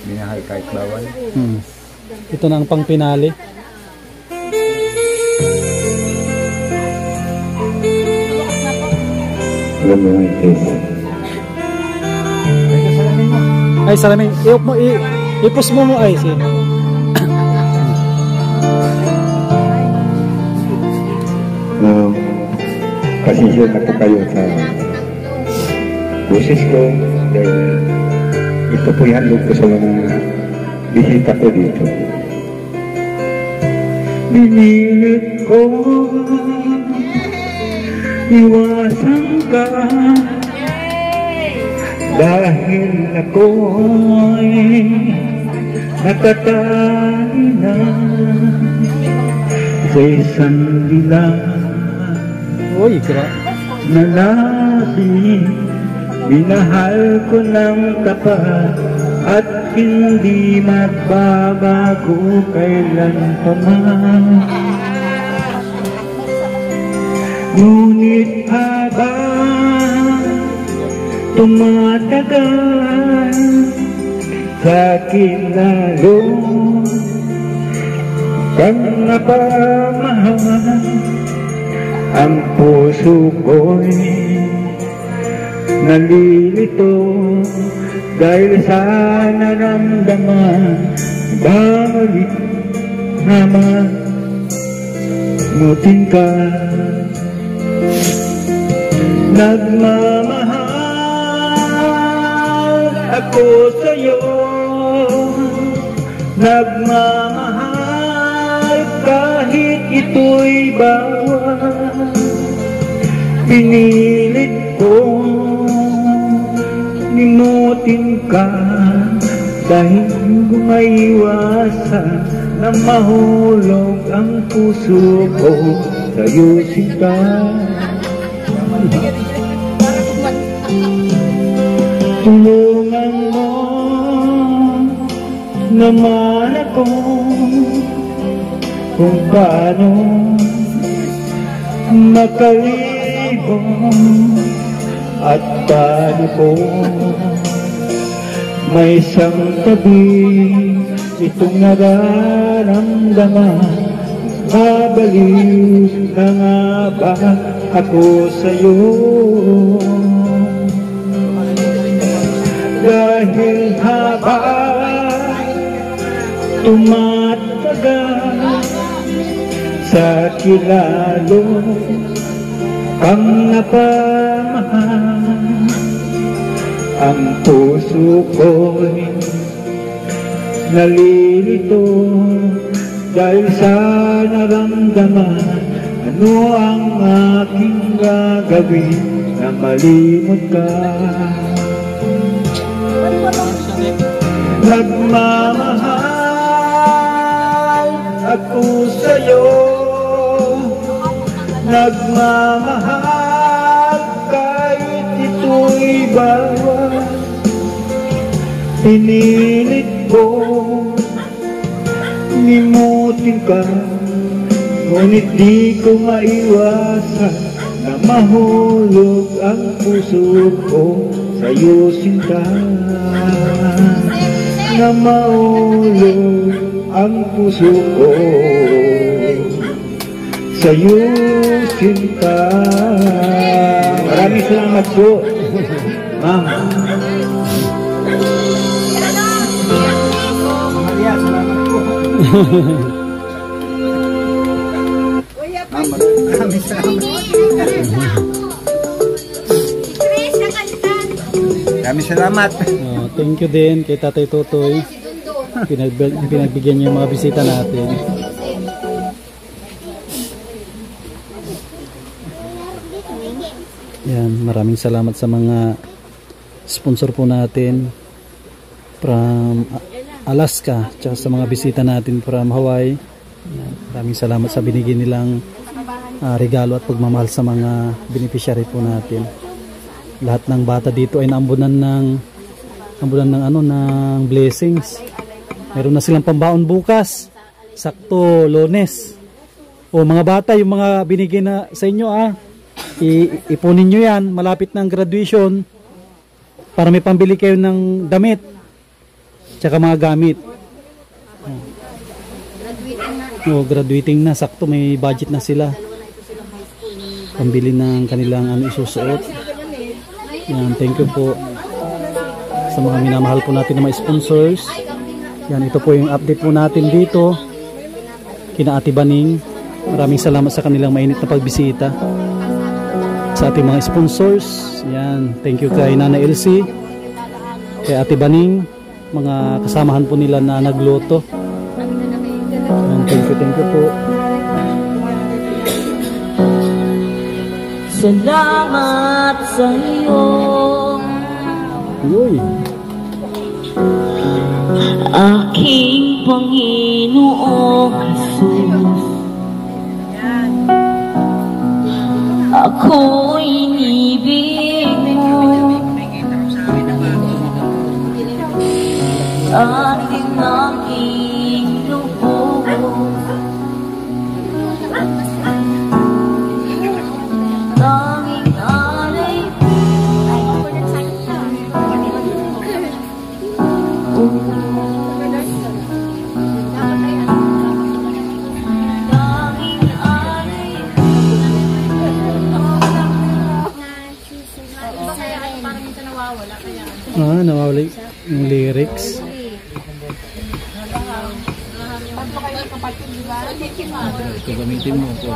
Minahal kahit bawal. Ito na ang pang-pinali. Ay, salamin. I-post mo ay. Pasensya na po kayo sa boses ko dahil ito po ihandog ko sa mga bisita ko dito. Binilit ko iwasan ka dahil ako'y nakatali na sa isang dilang Uy, na labing minahal ko ng tapat at hindi magbabago kailan pa man. Ngunit habang tumatagal sa akin lalo kang napamahal, ang puso ko'y nalilito dahil sa naramdaman. Balik naman mutin ka. Nagmamahal ako sa'yo, nagmamahal kahit ito'y bawal. Pinilit ko limutin ka dahil maiwasan na mahulog ang puso ko sa'yo sinta. Tulungan mo naman ako kung paano makalibong at paano ko may isang tabi itong nararamdaman. Babalik na nga ba ako sa'yo? Dahil habang tumatagal sa kilalo ang napamahal, ang puso ko'y nalilito dahil sa naramdaman. Ano ang aking gagawin na malimot ka? Nagmamahal ako sa'yo, nagmamahal kahit ito'y bawal. Pinilit ko limutin ka, ngunit di ko maiwasan na mahulog ang puso ko sa'yo sinta. Na mahulog ang puso ko sa'yo sinta. Maraming salamat po, ma'am. Maria, salamat po. Ma'am, maraming salamat. Maraming salamat. Thank you din kay Tatay Totoy. Pinagbigyan niya yung mga bisita natin. Yan, maraming salamat sa mga sponsor po natin from Alaska, tsaka sa mga bisita natin from Hawaii. Yan, maraming salamat sa binigyan nilang regalo at pagmamahal sa mga beneficiary po natin. Lahat ng bata dito ay naambunan ng blessings. Meron na silang pambaon bukas. Sakto Lunes. O mga bata, yung mga binigay na sa inyo ipunin nyo yan. Malapit na ang graduation para may pambili kayo ng damit. Tsaka mga gamit. Oh, graduating na. Sakto, may budget na sila. Pambili ng kanilang isusuot. Yan, thank you po sa mga minamahal po natin na mga sponsors. Yan, ito po yung update po natin dito. Kina Ate Baning. Maraming salamat sa kanilang mainit na pagbisita. Sa ating mga sponsors. Yan, thank you kay Nana Elsie, kay Ate Baning, mga kasamahan po nila na nagluto. Yan, thank you po. Salamat sa iyo, Uy. aking Panginoong Jesus. Ako'y inibig mo at aking lubos. Tanging alay Nawawala yung lyrics. Ito gamitin mo po.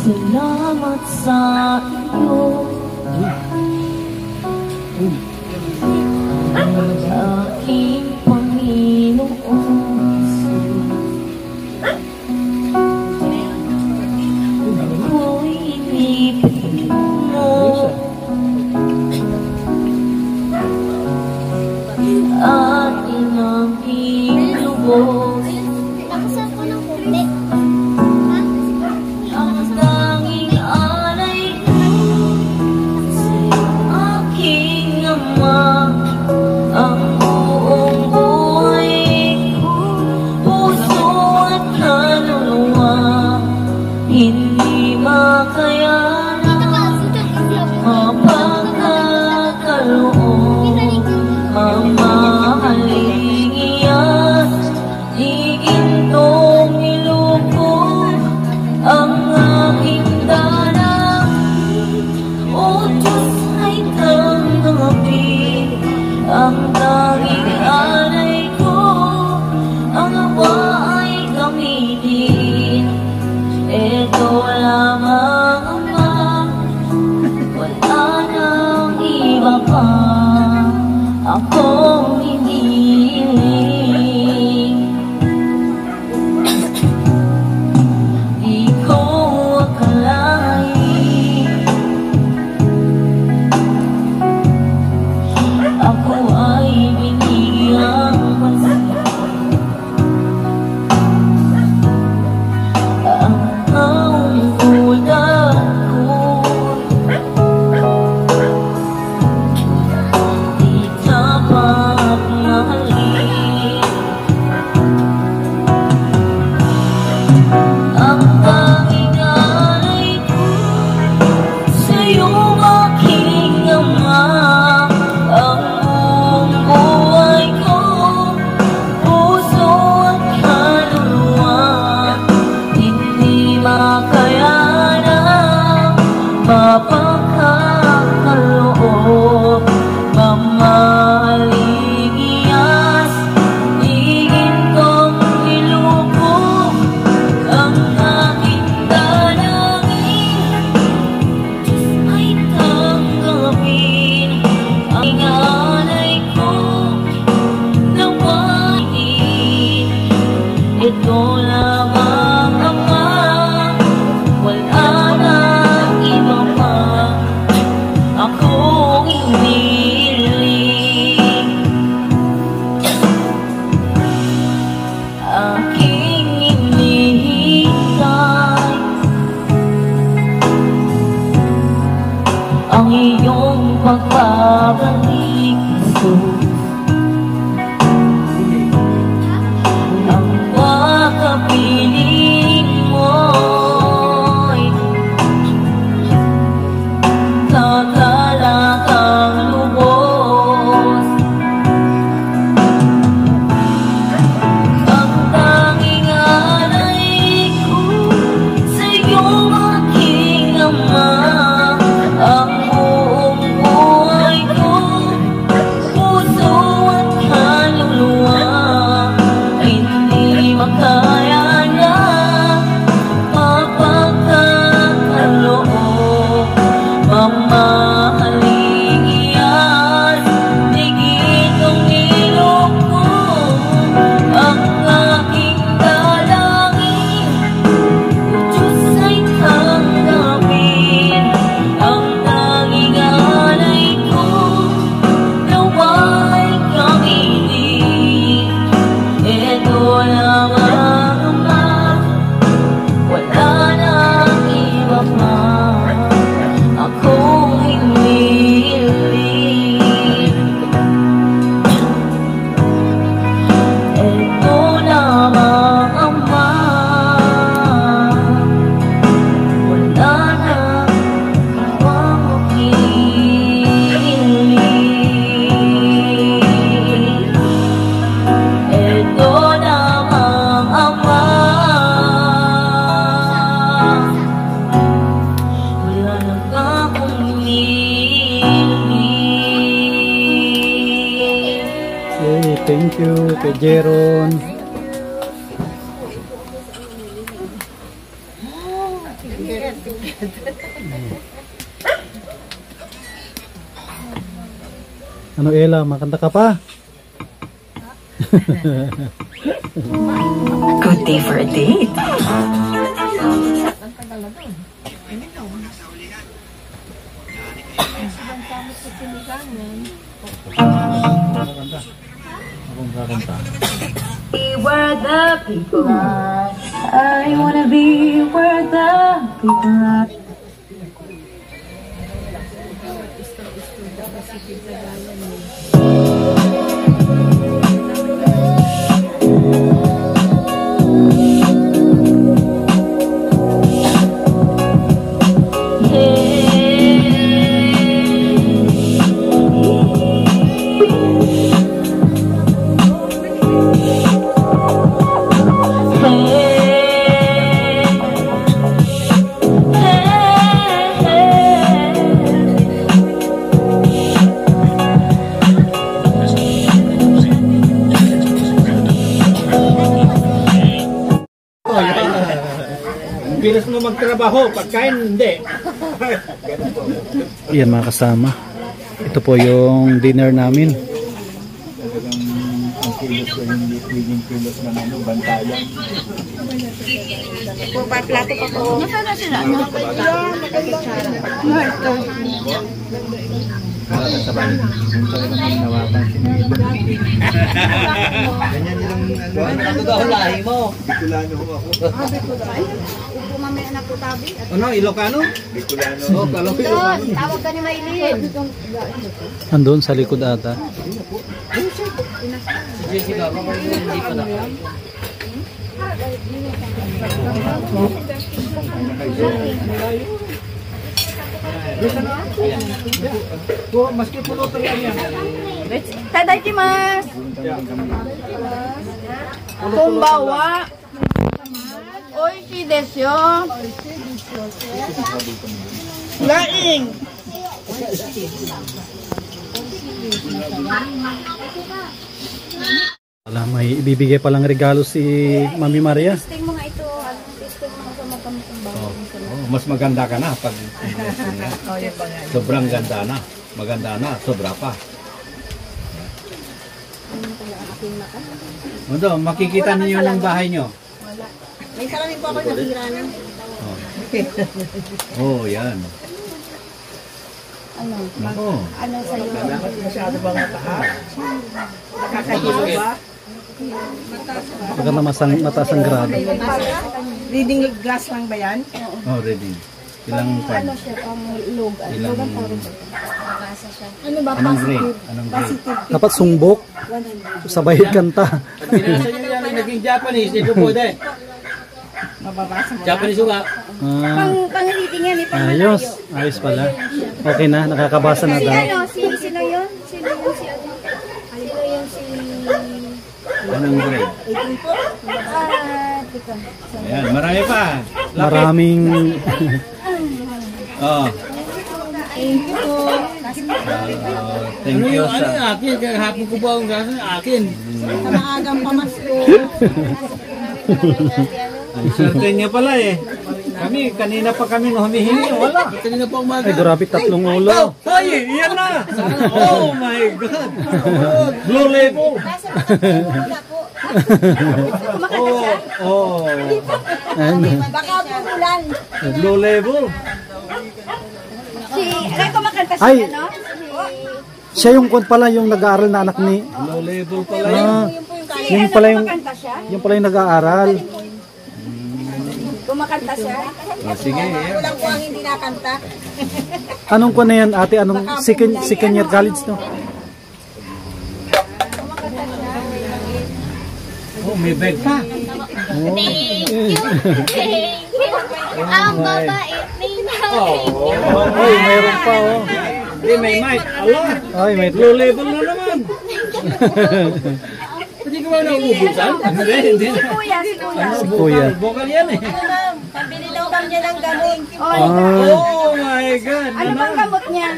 Salamat sa iyo, aking Panginoong Jesus. Ako'y inibig mo at aking lubos. Hindi makayanan mapagkakaroon, mamahaling iyan you kay Jeron. Ano Ella, makanta ka pa? Good day for a date. Be where the people are. I wanna be where the people are. Bilis mo magtrabaho, pagkain hindi. Yan mga kasama. Ito po yung dinner namin. Talagang ang kilos ko hindi pwedeng kilos na namin, bantayan. Plato pa po. Nasaan na sila? Sabay, yung talagang may nawapan sinilang. Ganyan nilang Ano daw lahi mo? Bicolano ho ako. Upo mamaya na po tabi. Ano, Ilocano? Bicolano. Oh, kalong Ilocano. Tawag ka ni Maylin. Andun sa likod ata. Maski pulutan lang yan. Tadaikimasu. Konbanwa. Oishii desu yo. Laing. Wala, may ibibigay palang regalo si Mami Maria. Testing mo nga ito. Testing mo sa matamatang bago. Mas maganda ka na pag sobrang ganda na. Maganda na, sobra pa. Ano, makikita niyo ng bahay niyo. May salamin po ako nasira na. Oh, yan. Ano? Nako. Ano sa'yo? Masyado bang mataas? Nakakahiyo ba? Maganda mataas ang grado. Reading glass lang ba yan? Oh, ready. Ilang pan? Ano siya? Pang log. Ilang... Ano ba? Anong grade? Anong grade? Dapat sumbok. Sabay kanta. Pinasa niyo yan, naging Japanese. Ito po din. Mababasa mo Japanese nga. Ah, pang-reading yan eh. ayos. Ayos pala. Okay na, nakakabasa na daw. Sino yun? Sino yun si ano? Sino yun si... Anong grade? 18 po? Dito. Ayan, marami pa. Maraming Oh. Thank you po. Thank you sa... Ano akin? Kahapon ko ba ang gasa? Akin. Sa maagang pamasko. Ang swerte niya pala eh. Kanina pa kami humihingi. Wala. Kanina pa umaga. ay grabe, 3 ulo. Ay, yan na! Oh my God! Blue label! Oh, Baka pumulan. blue label. Ay, kumakanta Ay, siya, no? siya yung pala yung nag-aaral na anak ni. Blue label pala. Ah, Yung pala yung kumakanta siya? yung pala yung nag-aaral. Kumakanta siya? Oh, sige, yan. Kulang po ang hindi nakanta. Anong ko na yan, ate? Anong second year college no? Oh, may bag pa. Ang babait ni Ay, meron pa oh. Hindi, may mic. Allah! Ay, may Blue label na naman. Hindi ko ba nauubusan? Hindi. Kuya, si Kuya. si kuya. Bokal yan eh. Pabili daw kami niya ng gamot. Ah, Oh my God! Ano bang gamot niya?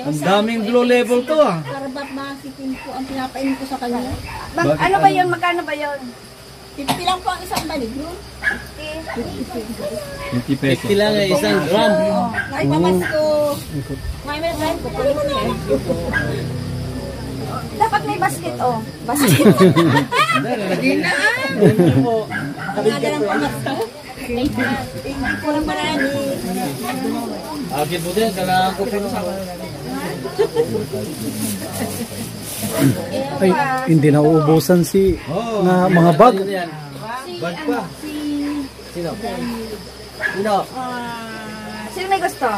Ang daming blue label to ah. Karabat masitin po ang pinapain ko sa kanya. Ano ba yun? Magkano ba yun? 50 lang po ang isang banig, no? 50 pesos. lang ay isang gram. Ay, pamasko. May drive ko. Dapat may basket, oh. Basket. Nagalang pamasko. Thank you lang marami. Agad mo din, kailangan ko pa sa Ay, hindi na uubusan si na mga bag. Bag pa. Sino? Sino? Sino may gusto?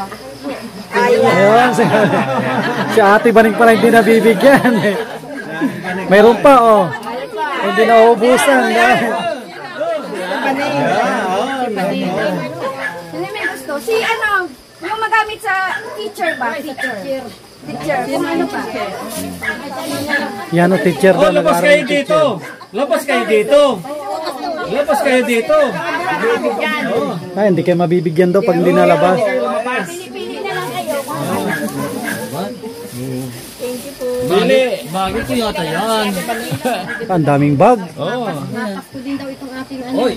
Ayun, si Ate Baning pala hindi nabibigyan. Mayroon pa, oh. Hindi na uubusan. Sino may gusto? Si ano, yung magamit sa teacher ba? Teacher. Kung ano pa? Yan o, teacher daw. Labas kayo dito. Labas kayo dito. Labas kayo dito. Ay, hindi kayo mabibigyan daw pag hindi nalabas. Pili na lang kayo. Bagay ko yata yan. Ang daming bag. Oo. Pasko din daw itong ating ano. Oy.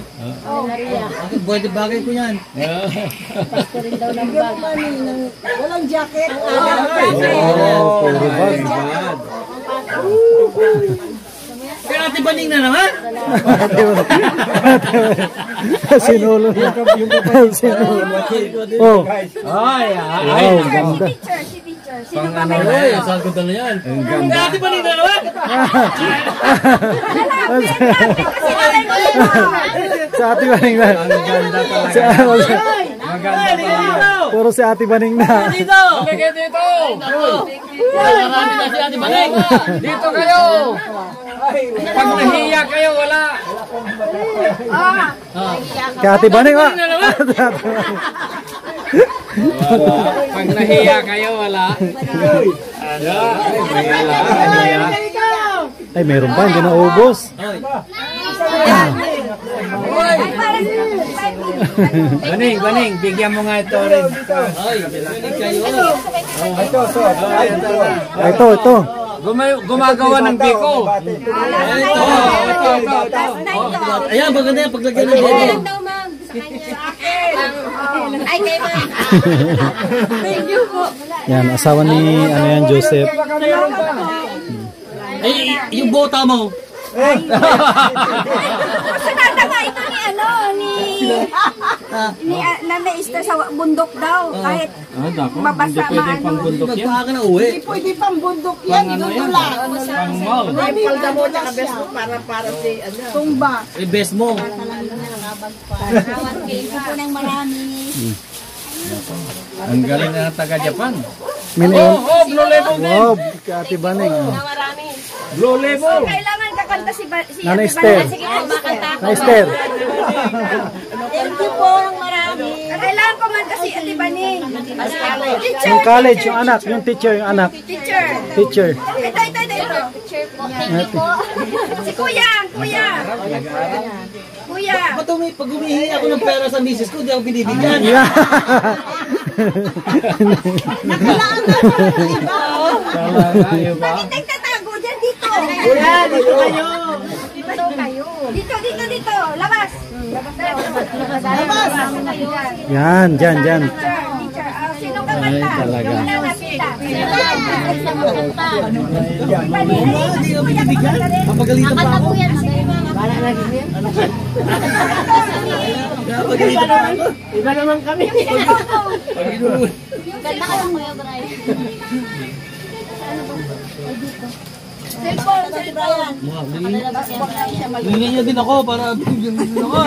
Maria. Pwede bagay ko yan. Pasko rin daw ng bag. Walang jacket. Oh, puro bag. Kaya Ate Baning na naman. Sinulo na. Sinulo. Oh. Ay, Wow, ganda. Si teacher. Sino Pang pa ano may yan, saan ko na yan? Kaya Ate Baning na naman. Lapit kasi nalang Sa Ate Baning na. Maganda pa. Puro si Ate Baning na. Dito! Halika dito! Marami na si Ate Baning. Dito kayo! Pag nahiya kayo, wala. Kay Ate Baning, ah. Pag nahiya kayo, wala. Ay, meron pa. Hindi na ubos. Baning, bigyan mo nga ito rin. Ay, kayo. Ito. Gumagawa ng biko. Ito. Ayan, maganda yan. Paglagyan ng biko. Ilan daw, ma'am? Sa kanya. Ay, kay ma'am. Thank you po. Yan, asawa ni ano yan, Joseph. Ay, yung bota mo. Sinata nga ito ni ano, ni Nanay Esther sa bundok daw. Kahit mabasa maano. Nagpaka ka na uwi. Pwede pang bundok yan, doon lang. Pang mall. May palda mo tsaka best mo para si Tumba. Eh, best mo. Thank you po ng marami. Ang galing na taga-Japan. Minayon. Blue label din. Wow, kay Ate Baning. Blue label. Kailangan kakanta si Nanay Ate Esther. Baning. Sige, kumakanta. Nanay Esther. Thank you po ng marami. Kailangan kumanta si Ate Baning. Teacher. Yung college, yung anak, yung teacher, yung anak. Teacher. Teacher. Ito. Teacher po. Thank you po. Si Kuya. Kuya. Ba't pag humihingi ako ng pera sa misis ko, di ako binibigyan. Yeah. Bakit nagtatago dyan dito? Dito. Labas. Yan, dyan. Teacher. Sino ka kanta? Ay, talaga. Yung nakapita. Papagalitan pa ako. Iba naman kami. Ganda ka lang, Kuya Brian. Cellphone, Brian. Lalabas yan, Brian. Hingin niya din ako para bigyan mo din ako.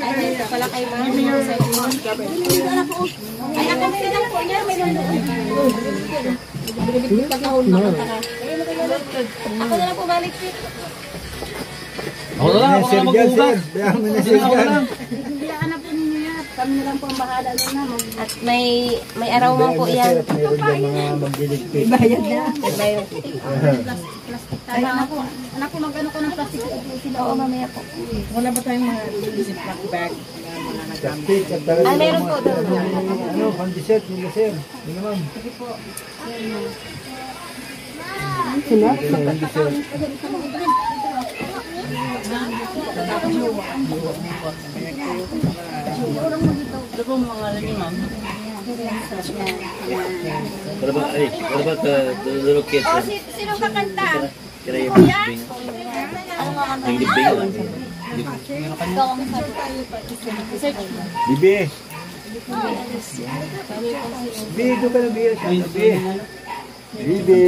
Ay, dito pala kay ma'am. Ay, ako silang po niya. May nandun. Pag nahon, makanta ka. Ako na lang po balik. Ako na lang, ako na magbugas. Bilaan na po ninyo yan. Kami na lang po ang bahala doon na. At may araw man po yan. Bayad na. Anak ko mag-ano ko ng plastic. Oo, mamaya po. Wala ba tayong mga ziplock bag na mga Ay, meron po daw. Ano, pang-dessert, yung laser. Hindi naman. What about the little kids? Oh, sino kakanta? Can I Kuya? Ano nga kanta? Yung libing. Ikaw ang sabi. Bibi! Bibi, doon ka na biya siya. Bibi! Bibi!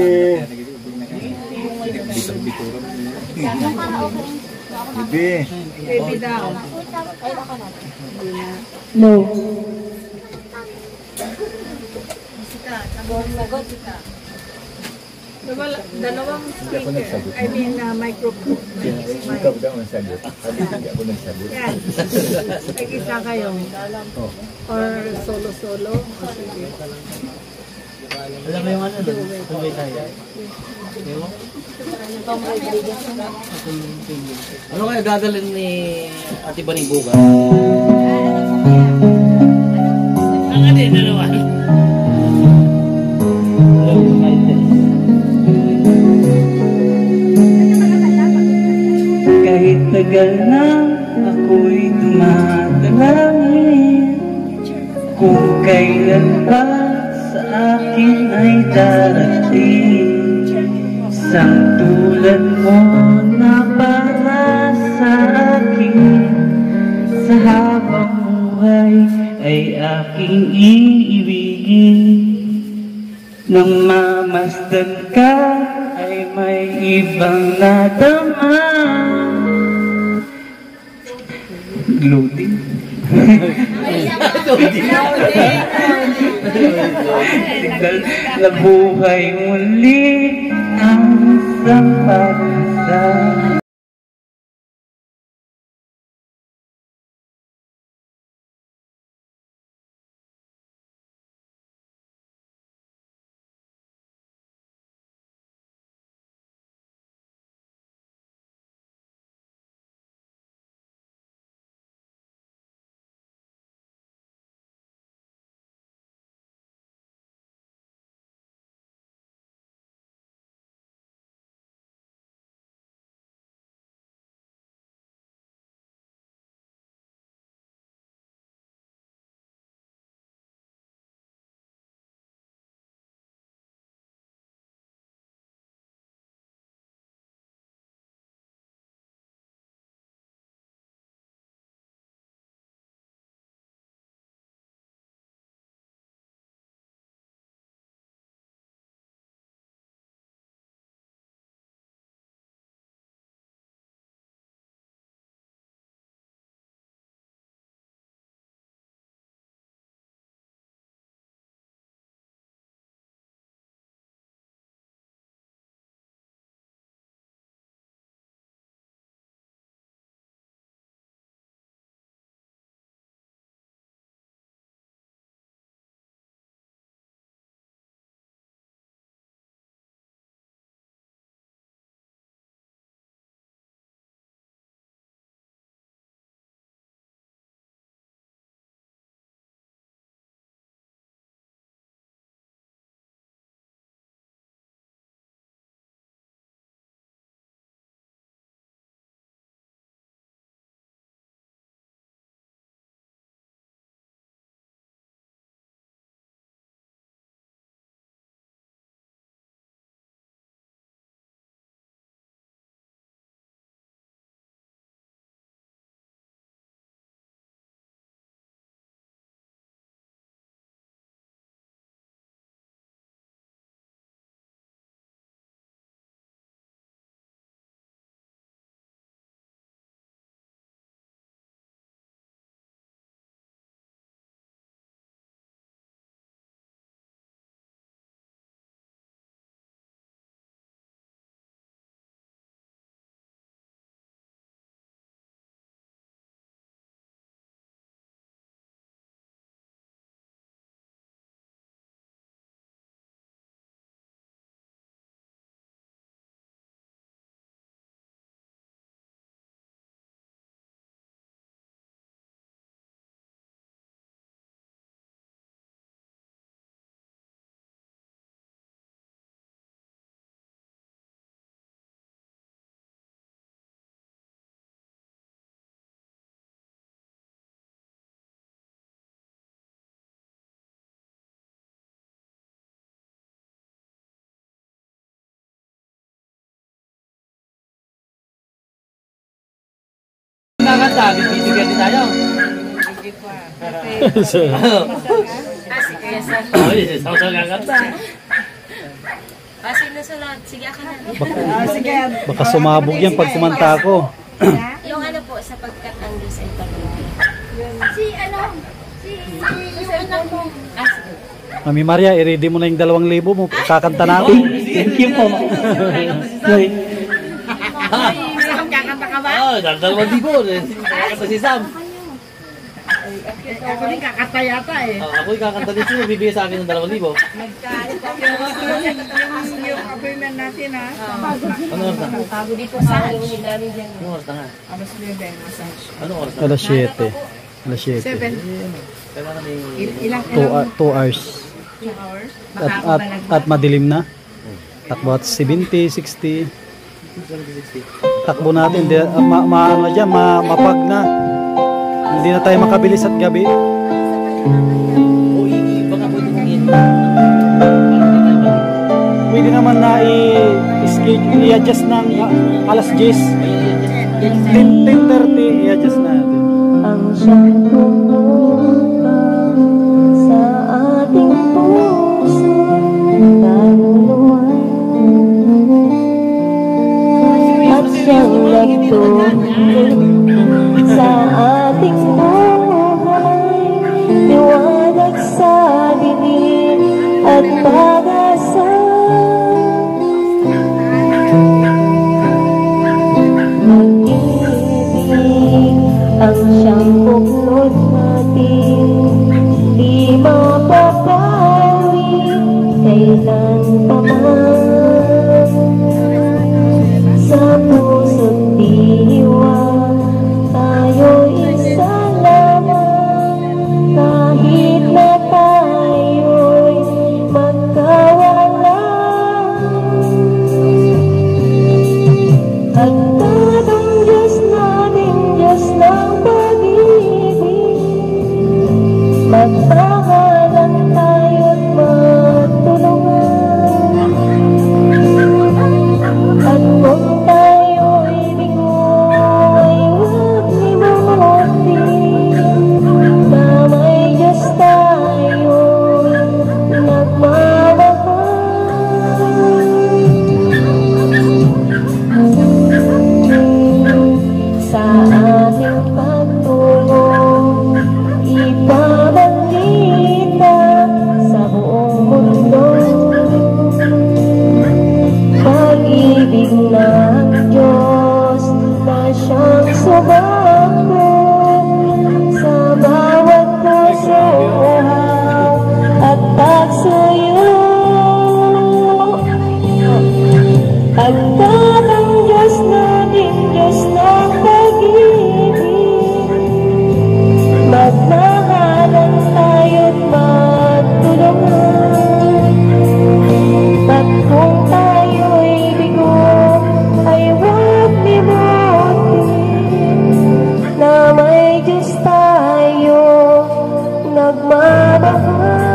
Bibi! Baby daw. No. Dalawang speaker. I mean, microphone. Ikaw daw ang sagot. Hindi ako nagsagot. Yan. Nag-isa kayo. Or solo-solo. O sige. Alam mo yung ano doon? Tuloy tayo. Ano kaya dadalhin ni Ate Baning bukas? Ang ano yun na naman? Kahit tagal na ako'y tumatalangin, kung kailan pa sa akin ay darating isang tulad mo na para sa akin. Sa habang buhay ay aking iibigin. Nang mamasdan ka ay may ibang nadama. Loading. Tinggal na buhay muli ang isang pag-asa. na, bibigyan din tayo. Ay, sama-sama kakanta. Sino sunod? Sige, ako na. Baka sumabog yan pag kumanta ako. Yung ano po, sapagkat ang Diyos ay patuloy. Mami Maria, i-ready mo na yung 2,000 mo. Kakanta na ako. Thank you po. Sam, kakanta ka ba? Oo, 2,000. Kakanta si Sam. Ako din kakanta yata eh. Ako'y kakanta din siya, bibigay sa akin ng 2,000. Yung appointment natin ha. Ano oras na? Bago dito sa alunin namin dyan. Ano oras na nga? Alas 9, massage. Ano oras na? Alas 7. Alas 7. 7. Kailangan may... Ilang 2 hours. 2 hours? At madilim na. Takbo at 70, 60. Takbo natin. Maano dyan, mapag na. Hindi na tayo makabilis at gabi. O, baka pwede mong Pwede naman na i-adjust ng alas 10. 10:30 i-adjust natin. Ang siyang tumutang sa ating puso, kaluluwa, at siyang nagtutulong sa ating buhay, liwanag sa dilim at pag-asa. Pag-ibig ang siyang buklod natin, di mapapawi kailan pa man. Sa puso't diwa tayo'y isa lamang, kahit na tayo'y magkawala. Pagkatong Diyos natin, Diyos ng pag-ibig, magpahalan tayo't magtulungan. At kung tayo'y bigo ay huwag limutin na may Diyos tayo'y nagmamahal. Sa aming pagtulong, ipabalita sa buong mundo, pag-ibig ng Diyos na siyang sumako sa bawat puso at pagsuyo. Pagkat ang Diyos natin, Diyos ng pag-ibig, magmahalan tayo't magtulungan. At kung tayo'y bigo ay huwag limutin na may Diyos tayo nagmamahal.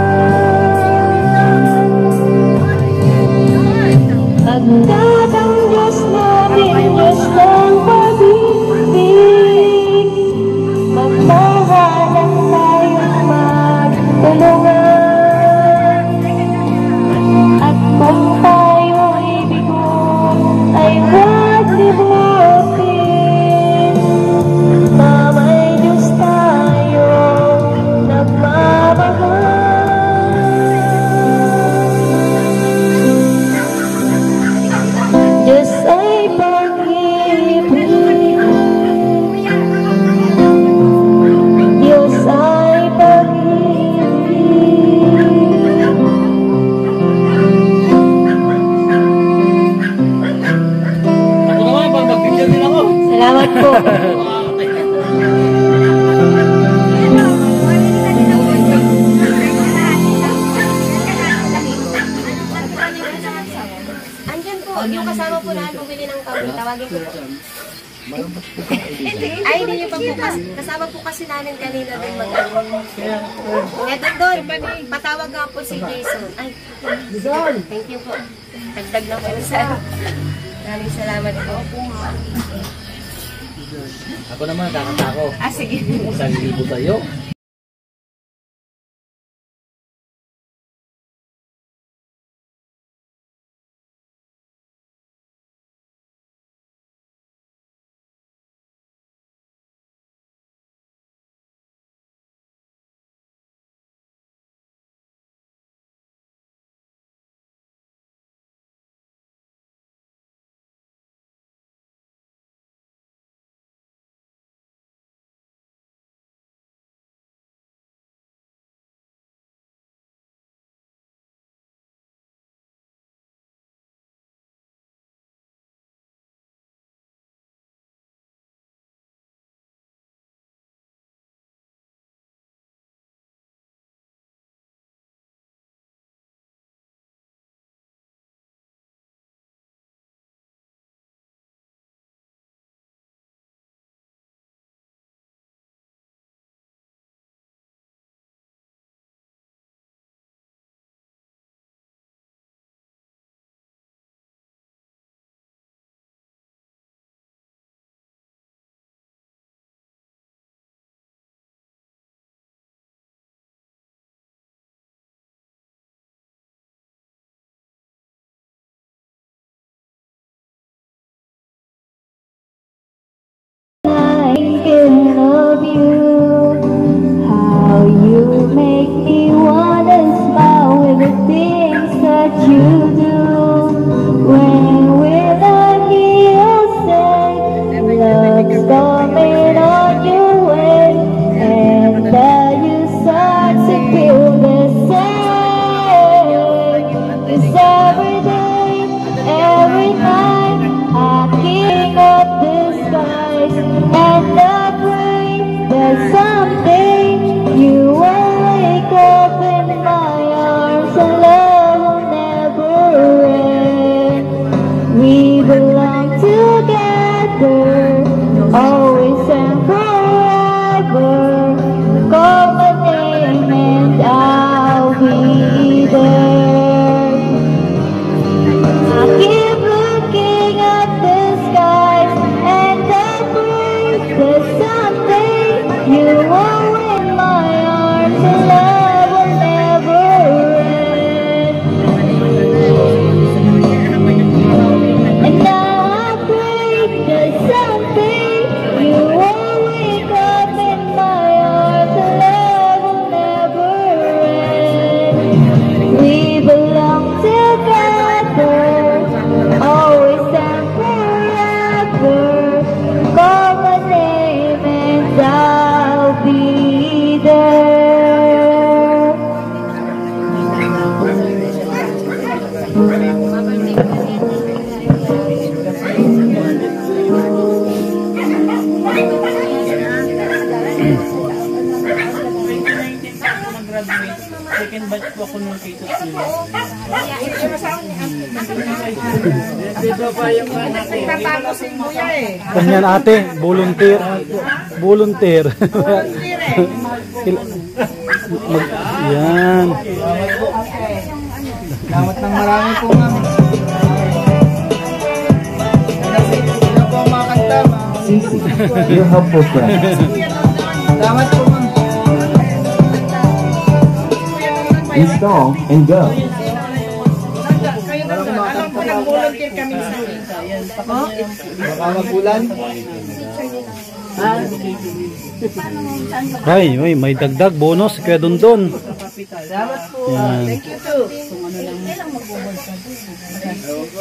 Pagkat ang Diyos natin, Diyos ng pag-ibig, magmahalan tayo't magtulungan. At kung tayo'y bigo ay huwag limutin na may Diyos tayo nagmamahal. Diyos ay pag-ibig, Diyos ay pag-ibig. Ako naman, pag magbigyan din ako. Salamat po. Andyan po, yung kasama po na bumili ng kami, tawagin ko po. Ay, hindi niyo pa po kasama po kasi namin kanina doon mag-ano. Eto doon, patawag nga po si Jason. Ay, thank you po. Dagdag na po sa. Maraming salamat po. Ako naman, kakanta ko. Ah, sige. 1,000 sa'yo. Thinking of you, how you make me wanna smile with the things that you do. When will I hear you say love's coming on your way, and that you start to feel the same? 'Cause every day, every night, I think of the skies and I pray that someday you will wake up in my arms and love will never end. We belong together, always and forever. Call my name and I'll be there. I keep looking at the skies and I pray that someday you will win my arms and love will never end. And now I pray that someday you will wake up in my arms and love will never end. We belong together, always and forever. Call my name and I'll be there. Second batch po ako nung K-12 nila. Dito pa yung anak ko. Nagtatapos si Kuya eh. Kanyan ate, volunteer. Volunteer. Yan. Salamat ng marami po, ma'am. Sino po ang mga kanta, ma'am? Your helpful friend. Salamat po, ma'am. Install and go. Kayo naman, alam ko nag-volunteer kami sa Baka magulan. Ay, may dagdag bonus kaya dundon. Salamat po. Yan. Thank you too.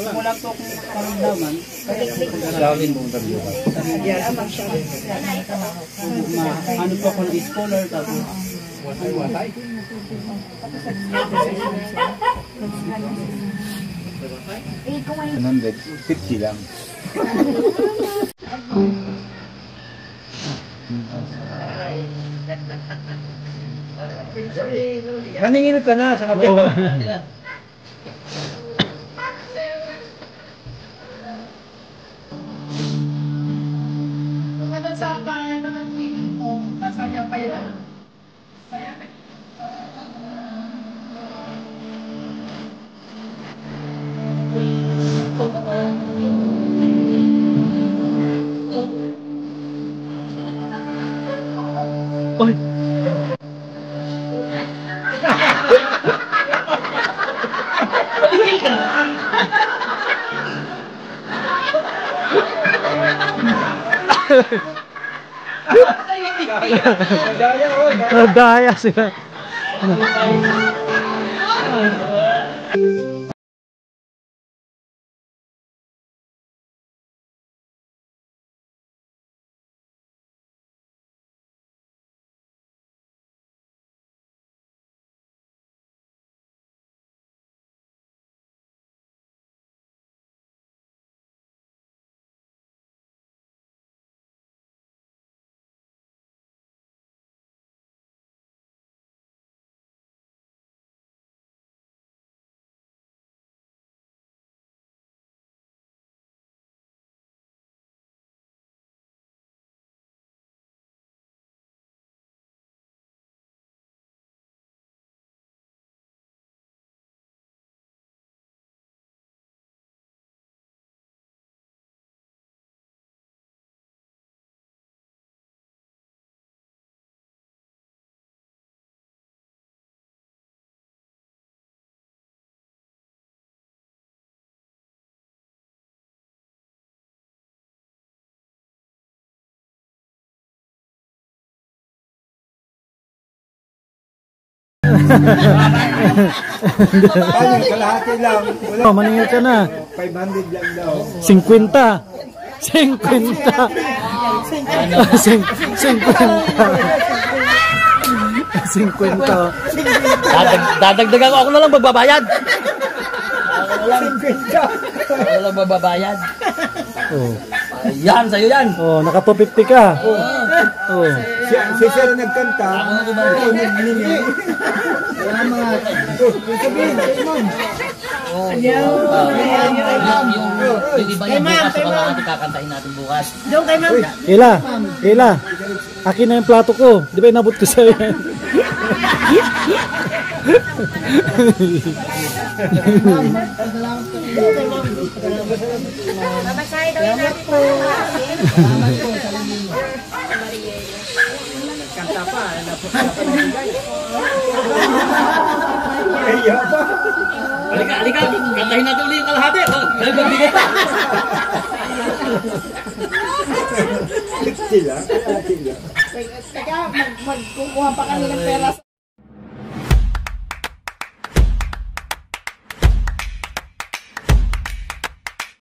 Wala po akong karamdaman. Gawin mong tabiukan. Ano po ako ng scholar tapos. 150 lang. Naningin ka na sa kape. Nadaya sila. Ayun, kalahati lang. Wala, Oh, maningil ka na. 500 lang daw. 50. 50. 50. Dadagdagan ko ako na lang magbabayad. Ako na lang magbabayad. Oh. Yan, sa'yo yan. Oh, naka 250 ka. Oh. Si Sir nagkanta. Ito nagniningil. Yung iba yung bukas sa mga ating kakantahin natin bukas. Ila. Akin na yung plato ko. Di ba inabot ko sa'yo yan? Babasahin daw yung natin po. Kaya pa. Halika. Kantahin natin ulit yung kalahati. Nagbibigay pa. Sila. Teka, magkukuha pa kami ng pera.